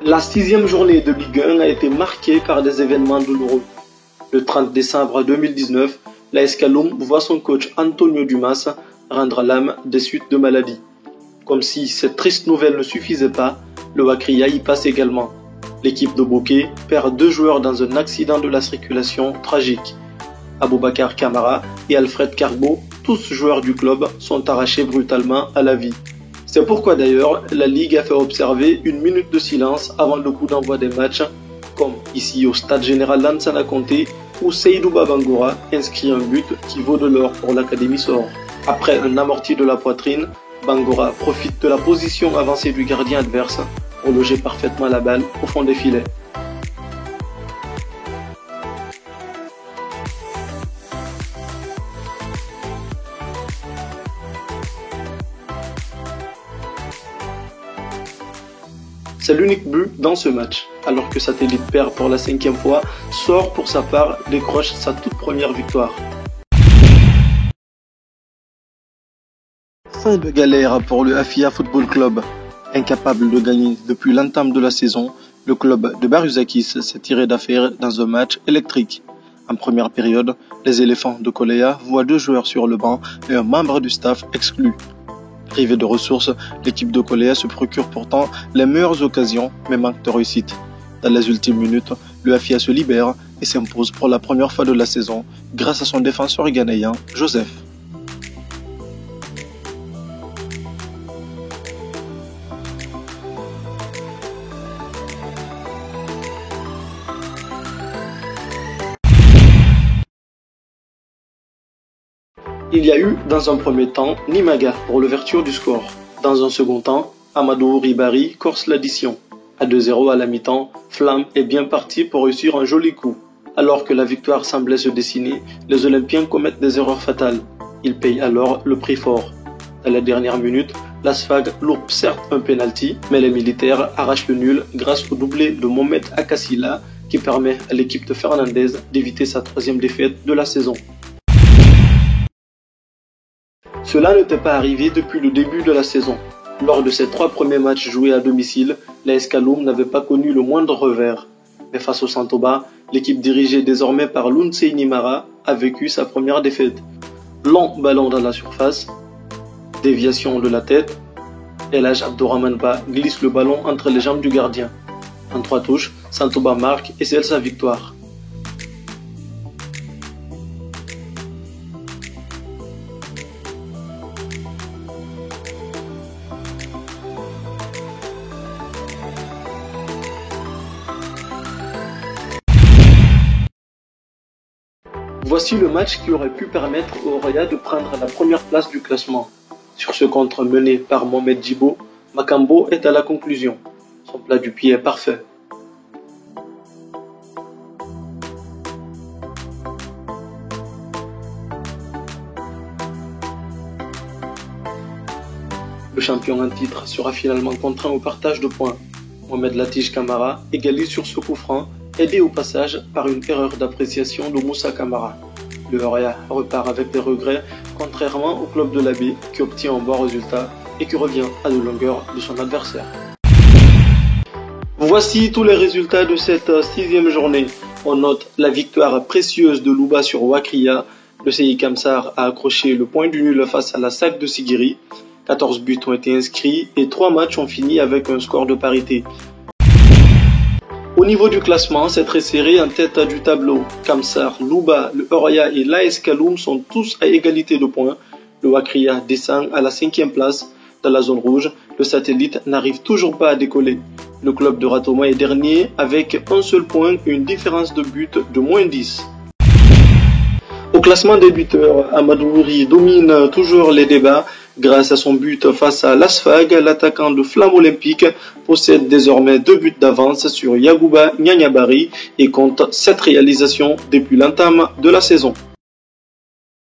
La 6e journée de Ligue 1 a été marquée par des événements douloureux. Le 30 décembre 2019, l'AS Kaloum voit son coach Antonio Dumas rendre l'âme des suites de maladie. Comme si cette triste nouvelle ne suffisait pas, le Wakria y passe également. L'équipe de Bokeh perd 2 joueurs dans un accident de la circulation tragique. Aboubakar Kamara et Alfred Carbo, tous joueurs du club, sont arrachés brutalement à la vie. C'est pourquoi d'ailleurs la Ligue a fait observer une minute de silence avant le coup d'envoi des matchs, comme ici au stade général Lansana Conté où Seydouba Bangoura inscrit un but qui vaut de l'or pour l'Académie Sor. Après un amorti de la poitrine, Bangoura profite de la position avancée du gardien adverse pour loger parfaitement la balle au fond des filets. C'est l'unique but dans ce match, alors que Satellite perd pour la 5e fois, Sor pour sa part décroche sa toute première victoire. Fin de galère pour le Afia Football Club. Incapable de gagner depuis l'entame de la saison, le club de Baruzakis s'est tiré d'affaire dans un match électrique. En première période, les éléphants de Koléa voient 2 joueurs sur le banc et un membre du staff exclu. Privée de ressources, l'équipe de Koléa se procure pourtant les meilleures occasions, mais manque de réussite. Dans les ultimes minutes, le Afia se libère et s'impose pour la première fois de la saison grâce à son défenseur ghanéen, Joseph. Il y a eu, dans un premier temps, Nimaga pour l'ouverture du score. Dans un second temps, Amadou Ribari corse l'addition. À 2-0 à la mi-temps, Flamme est bien parti pour réussir un joli coup. Alors que la victoire semblait se dessiner, les Olympiens commettent des erreurs fatales. Ils payent alors le prix fort. À la dernière minute, l'Asfag loupe certes un penalty, mais les militaires arrachent le nul grâce au doublé de Mohamed Akassila qui permet à l'équipe de Fernandez d'éviter sa 3e défaite de la saison. Cela n'était pas arrivé depuis le début de la saison. Lors de ses 3 premiers matchs joués à domicile, l'AS Kaloum n'avait pas connu le moindre revers. Mais face au Santoba, l'équipe dirigée désormais par Lunsei Nimara a vécu sa première défaite. Long ballon dans la surface, déviation de la tête, Elhaj Abdourahmane Ba glisse le ballon entre les jambes du gardien. En 3 touches, Santoba marque et scelle sa victoire. Voici le match qui aurait pu permettre au Oroya de prendre la première place du classement. Sur ce contre mené par Mohamed Djibo, Makambo est à la conclusion. Son plat du pied est parfait. Le champion en titre sera finalement contraint au partage de points. Mohamed Latij Kamara égalise sur ce coup franc, aidé au passage par une erreur d'appréciation de Moussa Kamara. Le Oroya repart avec des regrets, contrairement au club de l'Abbé qui obtient un bon résultat et qui revient à de longueur de son adversaire. Voici tous les résultats de cette 6e journée. On note la victoire précieuse de Louba sur Wakria. Le CI Kamsar a accroché le point du nul face à la SAC de Sigiri. 14 buts ont été inscrits et 3 matchs ont fini avec un score de parité. Au niveau du classement, c'est très serré en tête du tableau. Kamsar, Louba, le Oroya et l'AS Kaloum sont tous à égalité de points. Le Wakria descend à la 5e place. Dans la zone rouge, le Satellite n'arrive toujours pas à décoller. Le club de Ratoma est dernier avec un seul point et une différence de but de moins 10. Au classement des buteurs, Amadouri domine toujours les débats. Grâce à son but face à l'Asfag, l'attaquant de Flamme Olympique possède désormais 2 buts d'avance sur Yagouba Nyanyabari et compte 7 réalisations depuis l'entame de la saison.